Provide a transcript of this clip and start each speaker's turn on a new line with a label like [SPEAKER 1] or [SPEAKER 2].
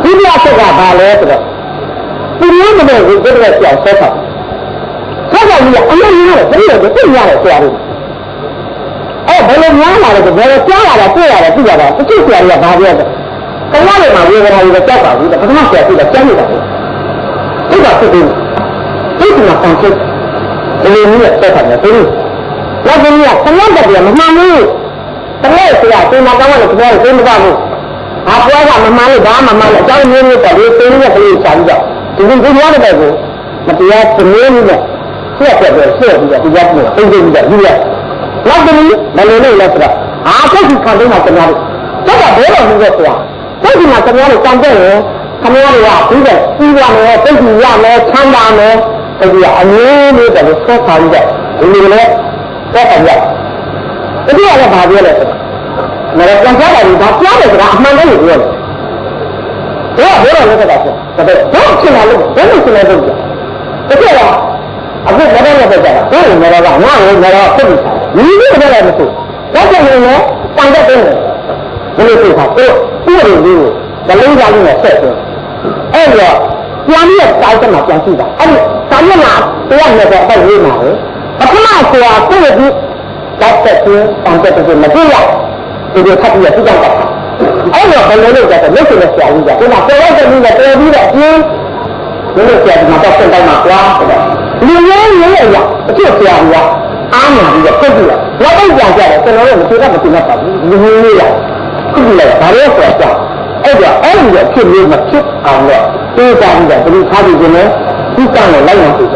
[SPEAKER 1] ဒီပြတ်ကဘာလဲဆိုတော့ဒီလိုမျိုးကိုဒီလိုကြောက်ဆက်တာဆက်တာကြီးအရင်ကတည်းကသိရတယ်ဆရာတို့ဘယ်လိုများလာလဲဆိုဘယ်လိုကြားလာတာတွေ့ရတယ်သိရတာတချို့ဆရာတွေကဘာပြောလဲခဏလေးမှာဝေဒနာတွေကြောက်ပါဘူးပထမဆရာကကြားနေတာလေဒီကဖြစ်ပြီးဒီကမှဆန်ချက်ဒီလိုမျိုးဆက်တာလေဒီလောကကြီးကခဏတည်းကမမှန်ဘူးတကယ်ဆရာဒီမှာကောင်းတယ်ပြောတယ်သိမပါဘူးအပွားကမမှန်လို့ဘာမှမမှန်လို့အကြောင်းမျိုးမျိုးပေါ့ဒီသိနေတဲ့ကလေးရှာပြီးတော့ဒီလိုပြောတဲ့ကိုမတရားသမင်းကြီးနဲ့ဆက်ပြတယ်ဆက်ပြီးတော့ဒီကနေ့သိသိပြီးတော့ဒီရက်လောကကြီးဘယ်လိုလဲလဲဆိုတော့ဆက်ပြီးခံတော့မှကျွန်တော်တို့ကဘယ်လိုလုပ်လဲဆိုတာဆက်ပြီးမှကျွန်တော်တို့တန်တဲ့ရင်ခင်ဗျားတွေကပြီးတော့ပြီးရမယ်သိပြီးရမယ်ချမ်းသာမယ်ဆိုပြီးအငြင်းလေးတယ်လို့ဆက်ထားပြီးတော့ဒီလိုလဲဆက်ပြတယ်ဒီကလည်းဘာပြောလဲဆိုတော့ငါတို့ပြန်ကြတာဒီဒါကြားတယ်ဆိုတာအမှန်တည်းကိုပြောတယ်ဘယ်လိုလဲဆိုတာဆိုတော့ဘာဖြစ်လာလို့ဘယ်လိုဖြစ်လဲဆိုတော့တကယ်လားအခုမတော်လည်းကြတာဘယ်လိုမတော်ကငါ့ကိုမတော်ဖြစ်နေတာဒီလိုလည်းမဆိုတော့ကျနေတယ်တန်တဲ့တယ်ဘယ်လိုဖြစ်တာကိုပြည့်နေလို့ဒလုံးသားလေးနဲ့ဆက်ဆိုအဲ့တော့ပြန်ပြီးတောက်တယ်မှာပြန်ရှိတာအဲ့ဒီစာမျက်နှာတရားနဲ့တော့အဲ့ဒီမှာပဲအခုမှဆိုတာကိုယ့်ရဲ့တော့တဲ့ချင်းတန်တဲ့ချင်းမတွေ့ရဒီလိုထပ်ပြီးတော့ပြကြတာအဲ့တော့ဘယ်လိုလုပ်ကြလဲလက်ရှိနဲ့ဆရာကြီးကဒီမှာပေါ်လိုက်တဲ့လူနဲ့တော်ပြီးတော့အင်းဒီလိုဆရာကြီးကတော့ဆက်တိုင်းမှာကွာလူရင်းရင်းရအဖြစ်ဆရာကြီးကအားနာပြီးတော့ပြည့်တယ်နောက်တော့ကြာကြတယ်ကျွန်တော်တို့မသိတော့မသိတော့ပါဘူးလူရင်းရင်းရခုလည်းဒါလေးဆိုတော့အဲ့တော့အဲ့ဒီအဖြစ်မျိုးမဖြစ်အောင်တော့သိကြပြီးတော့ဒီလိုထားပြီးခြင်းနဲ့ဒီကံနဲ့လိုက်ရအောင်ဆို